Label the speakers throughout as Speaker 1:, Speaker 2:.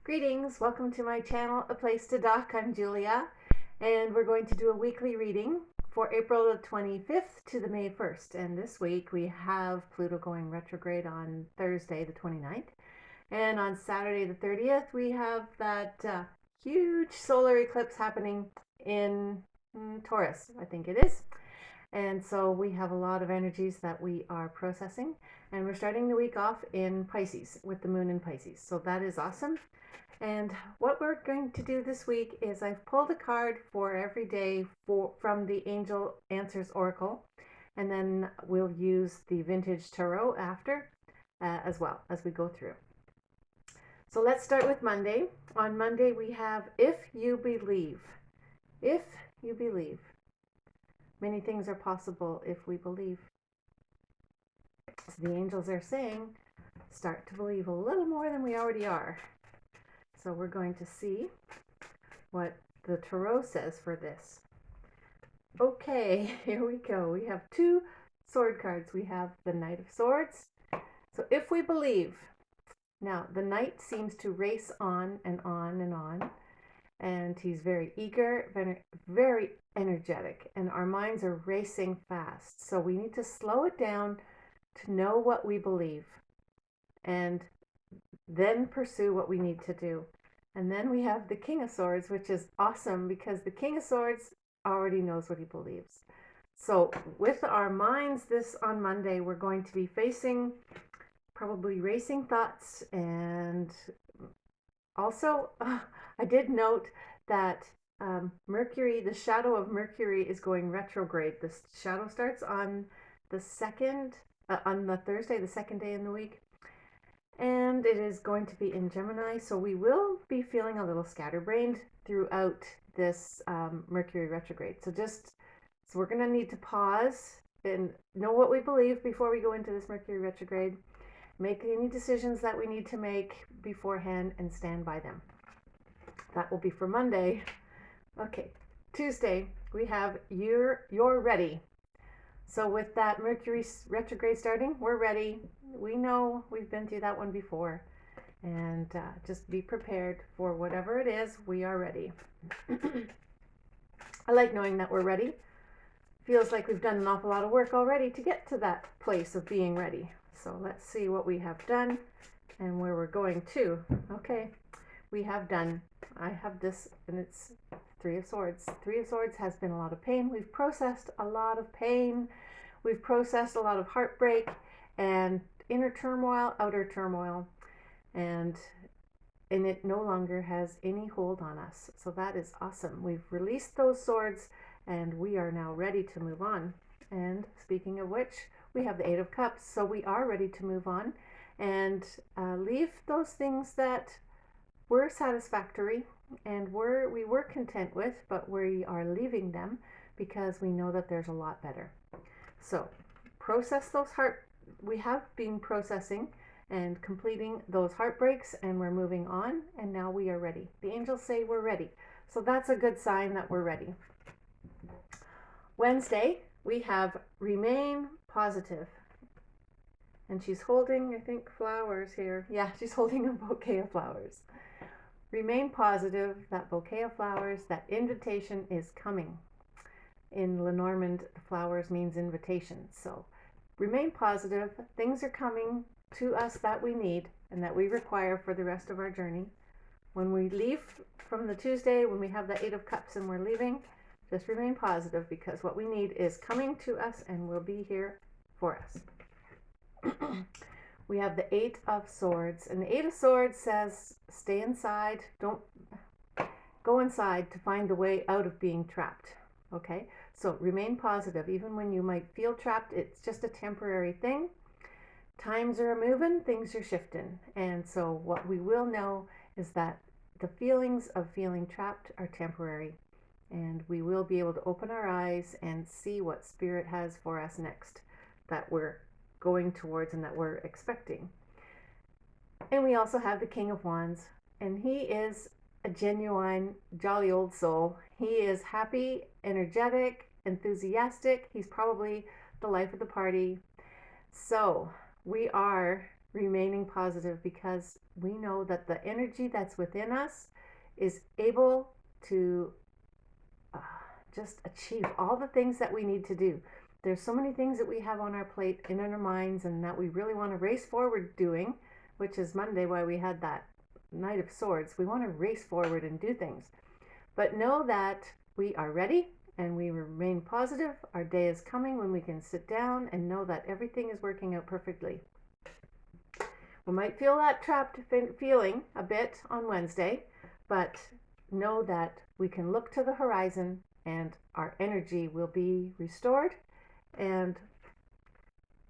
Speaker 1: Greetings, welcome to my channel, A Place to Dock. I'm Julia, and we're going to do a weekly reading for April the 25th to the May 1st. And this week we have Pluto going retrograde on Thursday the 29th. And on Saturday the 30th, we have that huge solar eclipse happening in Taurus, I think it is. And so we have a lot of energies that we are processing. And we're starting the week off in Pisces with the moon in Pisces. So that is awesome. And what we're going to do this week is I've pulled a card for every day from the Angel Answers Oracle, and then we'll use the Vintage Tarot after as well as we go through. So let's start with Monday. On Monday we have If You Believe. If you believe. Many things are possible if we believe. So the angels are saying, start to believe a little more than we already are. So we're going to see what the Tarot says for this. Okay, here we go. We have two sword cards. We have the Knight of Swords. So if we believe, now the Knight seems to race on and on and on, and he's very eager, very energetic, and our minds are racing fast. So we need to slow it down to know what we believe and then pursue what we need to do. And then we have the King of Swords, which is awesome because the King of Swords already knows what he believes. So with our minds this on Monday, we're going to be facing probably racing thoughts. And also, I did note that Mercury, the shadow of Mercury is going retrograde. The shadow starts on the Thursday, the second day in the week. And it is going to be in Gemini, so we will be feeling a little scatterbrained throughout this Mercury retrograde. So we're going to need to pause and know what we believe before we go into this Mercury retrograde. Make any decisions that we need to make beforehand and stand by them. That will be for Monday. Okay, Tuesday we have You're Ready. So with that Mercury retrograde starting, we're ready. We know we've been through that one before. And just be prepared for whatever it is. We are ready. I like knowing that we're ready. Feels like we've done an awful lot of work already to get to that place of being ready. So let's see what we have done and where we're going to. Okay, we have done. I have this, and it's Three of Swords. Three of Swords has been a lot of pain. We've processed a lot of pain. We've processed a lot of heartbreak and inner turmoil, outer turmoil, and it no longer has any hold on us. So that is awesome. We've released those swords and we are now ready to move on. And speaking of which, we have the Eight of Cups. So we are ready to move on and leave those things that were satisfactory and we were content with, but we are leaving them because we know that there's a lot better. So process those we have been processing and completing those heartbreaks, and we're moving on, and now we are ready. The angels say we're ready. So that's a good sign that we're ready. Wednesday, we have Remain Positive. And she's holding, I think, flowers here. Yeah, she's holding a bouquet of flowers. Remain positive, that bouquet of flowers, that invitation is coming. In Lenormand, flowers means invitation. So remain positive. Things are coming to us that we need and that we require for the rest of our journey. When we leave from the Tuesday, when we have the Eight of Cups and we're leaving, just remain positive because what we need is coming to us and will be here for us. We have the Eight of Swords, and the Eight of Swords says stay inside. Don't go inside to find the way out of being trapped. Okay, so remain positive. Even when you might feel trapped, it's just a temporary thing. Times are moving, things are shifting. And so what we will know is that the feelings of feeling trapped are temporary. And we will be able to open our eyes and see what Spirit has for us next that we're going towards and that we're expecting. And we also have the King of Wands, and he is a genuine, jolly old soul. He is happy, energetic, enthusiastic. He's probably the life of the party. So we are remaining positive, because we know that the energy that's within us is able to uh, just achieve all the things that we need to do. There's so many things that we have on our plate in our minds and that we really want to race forward doing, which is Monday why we had that Knight of Swords. We want to race forward and do things. But know that we are ready and we remain positive. Our day is coming when we can sit down and know that everything is working out perfectly. We might feel that trapped feeling a bit on Wednesday, but know that we can look to the horizon and our energy will be restored and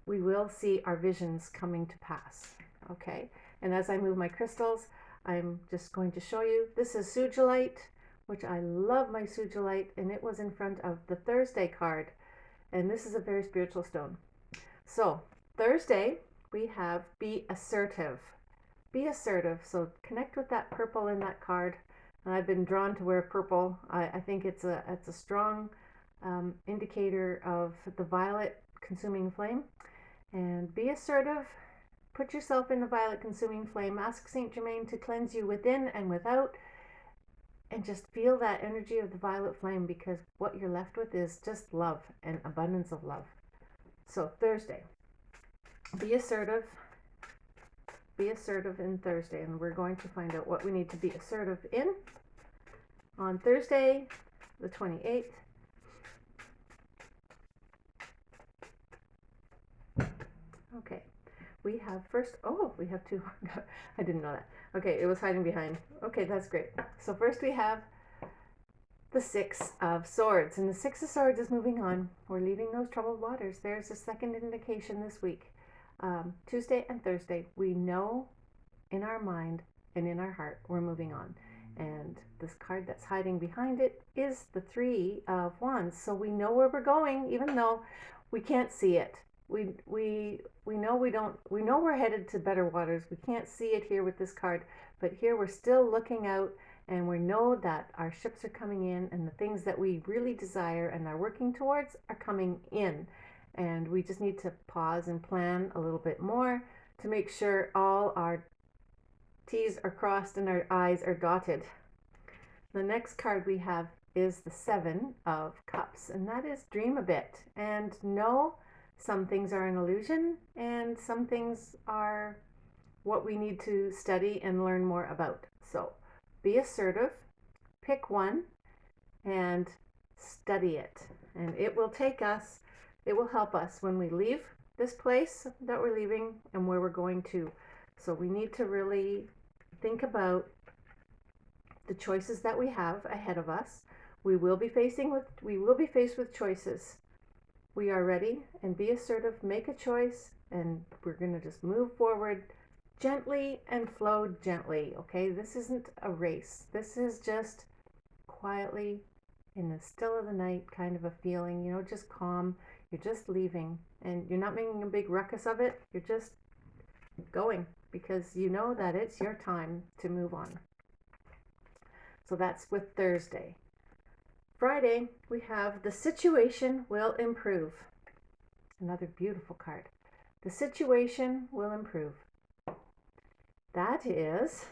Speaker 1: we will see our visions coming to pass. Okay, and as I move my crystals, I'm just going to show you. This is Sugilite, which I love my Sugilite, and it was in front of the Thursday card. And this is a very spiritual stone. So Thursday, we have be assertive. Be assertive. So connect with that purple in that card. And I've been drawn to wear purple. I think it's a strong indicator of the violet consuming flame. And be assertive. Put yourself in the violet consuming flame. Ask Saint Germain to cleanse you within and without. And just feel that energy of the violet flame, because what you're left with is just love and abundance of love. So Thursday, be assertive. Be assertive in Thursday, and we're going to find out what we need to be assertive in on Thursday, the 28th. Okay, we have first, we have two. I didn't know that. Okay, it was hiding behind. Okay, that's great. So first we have the Six of Swords, and the Six of Swords is moving on. We're leaving those troubled waters. There's a second indication this week. Tuesday and Thursday, we know in our mind and in our heart we're moving on. And this card that's hiding behind it is the Three of Wands. So we know where we're going, even though we can't see it. We know we know we're headed to better waters. We can't see it here with this card, but here we're still looking out, and we know that our ships are coming in, and the things that we really desire and are working towards are coming in. And we just need to pause and plan a little bit more to make sure all our T's are crossed and our I's are dotted. The next card we have is the Seven of Cups, and that is dream a bit and know some things are an illusion and some things are what we need to study and learn more about. So be assertive, pick one and study it, and it will help us when we leave this place that we're leaving and where we're going to. So we need to really think about the choices that we have ahead of us. We will be faced with choices. We are ready, and be assertive, make a choice, and we're going to just move forward gently and flow gently. Okay, this isn't a race. This is just quietly in the still of the night kind of a feeling, just calm. You're just leaving, and you're not making a big ruckus of it. You're just going because you know that it's your time to move on. So that's with Thursday. Friday, we have the situation will improve. Another beautiful card. The situation will improve. That is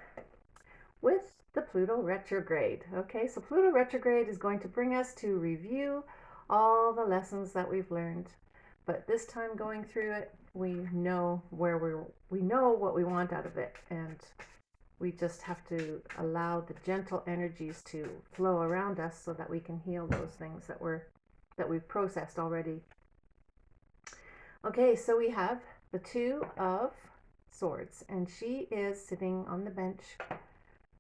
Speaker 1: with the Pluto retrograde. Okay, so Pluto retrograde is going to bring us to review all the lessons that we've learned. But this time going through it, we know we know what we want out of it, and we just have to allow the gentle energies to flow around us so that we can heal those things that we've processed already. Okay, so we have the Two of Swords, and she is sitting on the bench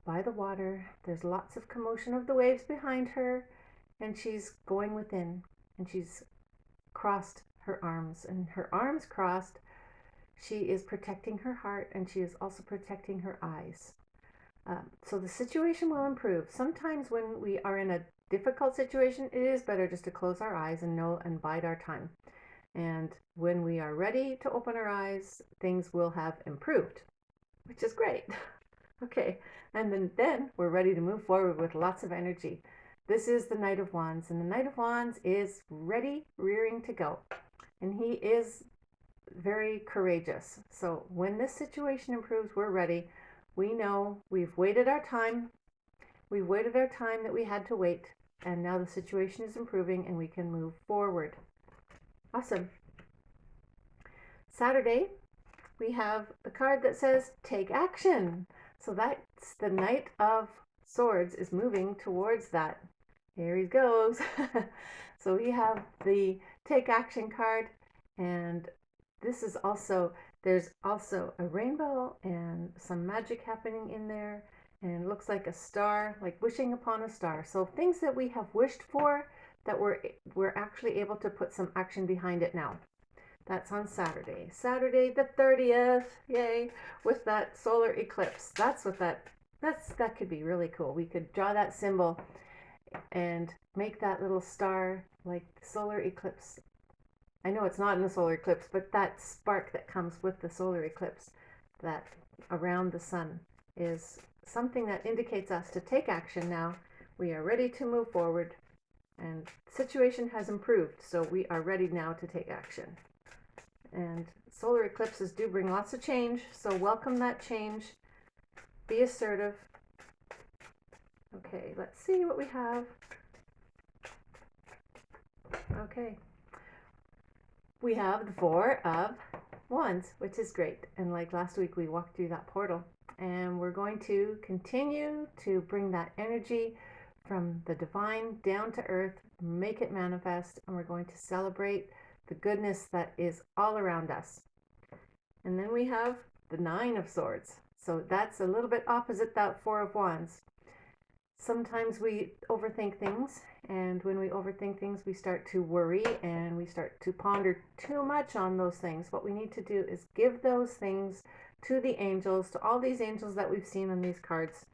Speaker 1: by the water. There's lots of commotion of the waves behind her, and she's going within, and she's crossed her arms, and her arms crossed, she is protecting her heart, and she is also protecting her eyes. So the situation will improve. Sometimes when we are in a difficult situation, it is better just to close our eyes and know and bide our time. And when we are ready to open our eyes, things will have improved, which is great. Okay, and then we're ready to move forward with lots of energy. This is the Knight of Wands, and the Knight of Wands is ready, rearing to go. And he is very courageous. So when this situation improves, we're ready. We know we've waited our time. We've waited our time that we had to wait, and now the situation is improving and we can move forward. Awesome. Saturday, we have the card that says take action. So that's the Knight of Swords is moving towards that. Here he goes. So we have the take action card, and this is also, there's also a rainbow and some magic happening in there, and it looks like a star, like wishing upon a star. So things that we have wished for that we're actually able to put some action behind it now. That's on Saturday. Saturday the 30th, yay, with that solar eclipse. That's what that could be really cool. We could draw that symbol and make that little star like the solar eclipse. I know it's not in the solar eclipse, but that spark that comes with the solar eclipse, that around the sun, is something that indicates us to take action now. We are ready to move forward, and the situation has improved, so we are ready now to take action. And solar eclipses do bring lots of change, so welcome that change. Be assertive. Okay, let's see what we have. Okay. We have the Four of Wands, which is great. And like last week, we walked through that portal. And we're going to continue to bring that energy from the divine down to earth, make it manifest, and we're going to celebrate the goodness that is all around us. And then we have the Nine of Swords. So that's a little bit opposite that Four of Wands. Sometimes we overthink things, and when we overthink things, we start to worry and we start to ponder too much on those things. What we need to do is give those things to the angels, to all these angels that we've seen on these cards.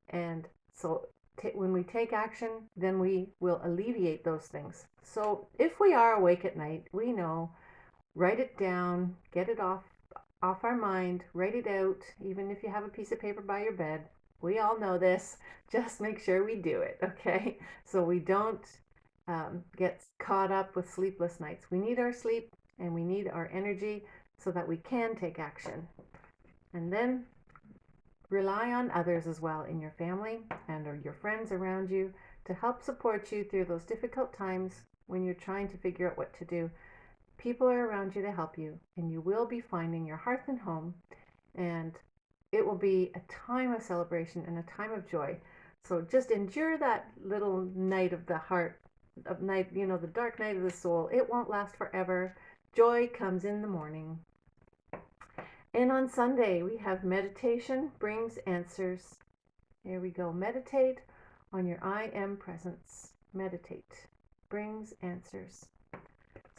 Speaker 1: And so when we take action, then we will alleviate those things. So if we are awake at night, we know, write it down, get it off our mind, write it out, even if you have a piece of paper by your bed. We all know this. Just make sure we do it, okay? So we don't get caught up with sleepless nights. We need our sleep and we need our energy so that we can take action. And then rely on others as well in your family and or your friends around you to help support you through those difficult times when you're trying to figure out what to do. People are around you to help you, and you will be finding your hearth and home, and it will be a time of celebration and a time of joy. So just endure that little night of the heart, of night, the dark night of the soul. It won't last forever. Joy comes in the morning. And on Sunday, we have meditation brings answers. Here we go. Meditate on your I am presence. Meditate brings answers.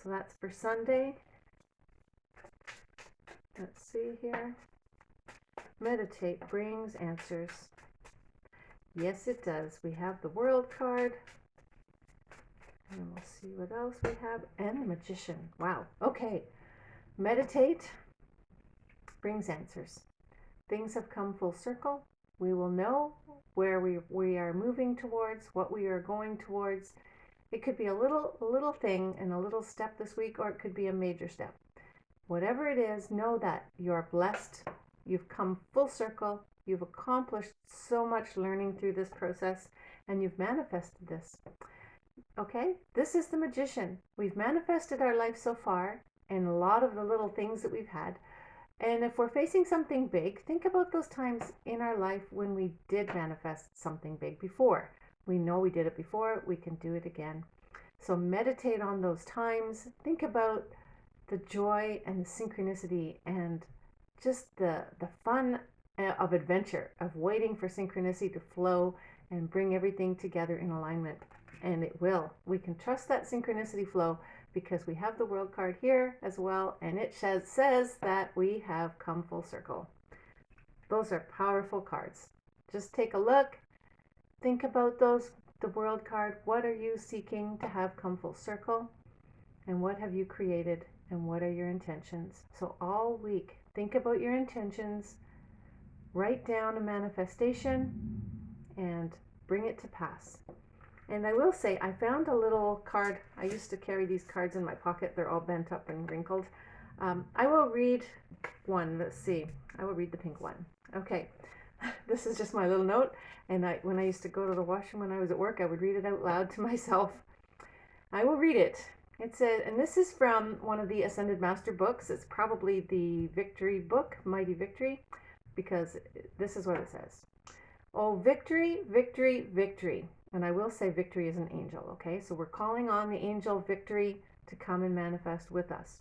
Speaker 1: So that's for Sunday. Let's see here. Meditate brings answers. Yes, it does. We have the World card. And we'll see what else we have. And the Magician. Wow. Okay. Meditate brings answers. Things have come full circle. We will know where we are moving towards, what we are going towards. It could be a little thing and a little step this week, or it could be a major step. Whatever it is, know that you're blessed. You've come full circle. You've accomplished so much learning through this process, and you've manifested this. Okay? This is the Magician. We've manifested our life so far, and a lot of the little things that we've had. And if we're facing something big, think about those times in our life when we did manifest something big before. We know we did it before, we can do it again. So meditate on those times. Think about the joy and the synchronicity and just the fun of adventure, of waiting for synchronicity to flow and bring everything together in alignment. And it will. We can trust that synchronicity flow because we have the World card here as well, and it says that we have come full circle. Those are powerful cards. Just take a look. Think about those, the World card. What are you seeking to have come full circle? And what have you created? And what are your intentions? So all week, think about your intentions, write down a manifestation, and bring it to pass. And I will say, I found a little card. I used to carry these cards in my pocket. They're all bent up and wrinkled. I will read one. Let's see. I will read the pink one. Okay. This is just my little note. And when I used to go to the washroom when I was at work, I would read it out loud to myself. I will read it. It says, and this is from one of the Ascended Master books. It's probably the Victory book, Mighty Victory, because this is what it says. Oh, victory, victory, victory. And I will say victory is an angel, okay? So we're calling on the angel Victory to come and manifest with us.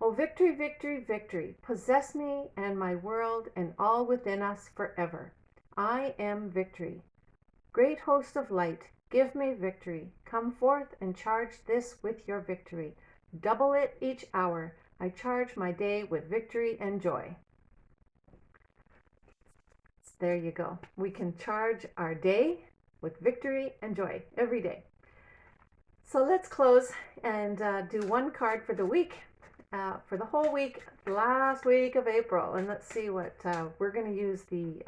Speaker 1: Oh, victory, victory, victory, possess me and my world and all within us forever. I am victory. Great host of light, give me victory. Come forth and charge this with your victory. Double it each hour. I charge my day with victory and joy. There you go. We can charge our day with victory and joy every day. So let's close and do one card for the week. For the whole week, last week of April. And let's see what we're going to use the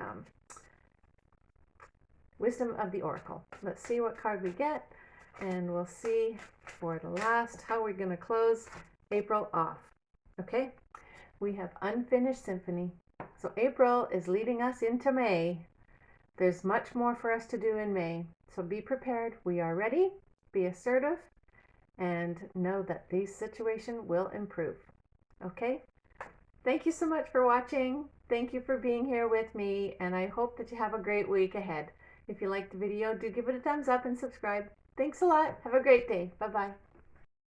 Speaker 1: Wisdom of the Oracle. Let's see what card we get, and we'll see for the last how we're going to close April off. Okay, we have unfinished symphony. So April is leading us into May. There's much more for us to do in May. So be prepared. We are ready. Be assertive. And know that this situation will improve. Okay? Thank you so much for watching. Thank you for being here with me, and I hope that you have a great week ahead. If you liked the video, do give it a thumbs up and subscribe. Thanks a lot. Have a great day. Bye-bye.